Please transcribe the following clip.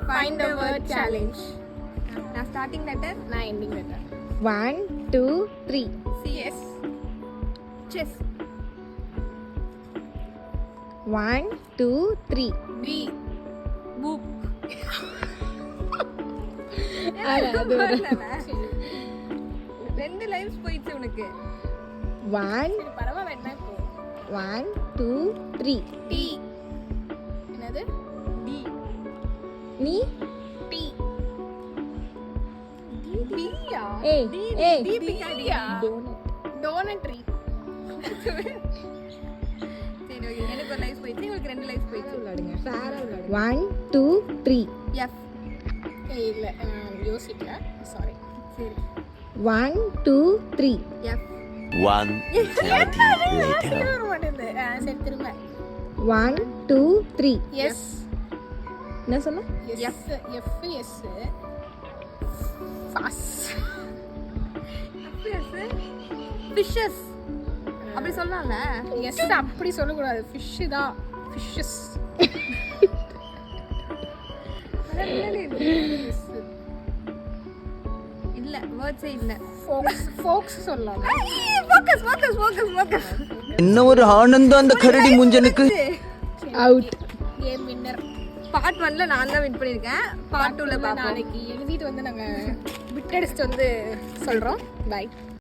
find the word challenge. நான் starting letter, நான் ending letter. 1 2 3 CS. chess, 1 2 3 B. boop. ரெண்டு lives போயிடுச்சு உனக்கு. 1 சரி பரவாயில்ல என்ன இப்போ 1 2 3 T. என்னது D, நீ T. B யா? ஏய் D, ஏய் D பிக்காடியா? Donut tree. சரி ஓகே, எனக்கு ஒரு லைவ்ஸ் போயிடுச்சு, உங்களுக்கு ரெண்டு லைவ்ஸ் போயிடுச்சு. விளையாடுங்க ஃபேரா விளையாடுங்க 1 2 3 F, இல்ல யோசிக்கல சாரி. சரி 1 2 3 F, 1:30 later. வர மாட்டேங்குது. சரி திரும்ப 1 2 3 S. என்ன சொன்ன F F S. Fast. fishes. அப்படி சொல்லலாம்ல. எஸ் அப்படி சொல்லக்கூடாது. ஃபிஷ் தான். ஃபிஷ்ஷஸ். இல்ல வேர்ட்ஸே இல்ல. ஃபோக்ஸ் ஃபோக்ஸ் சொல்லலாம். Focus focus focus focus. என்ன ஒரு ஆனந்தம் அந்த கரடி முஞ்சனுக்கு. Out game winner. பார்ட் 1ல நான் தான் வின் பண்ணிருக்கேன். பார்ட் 2ல பாப்போம். நாளைக்கு எழுதிட்டு வந்து நாங்க பிட் அடிச்சுட்டு வந்து சொல்றோம். பை.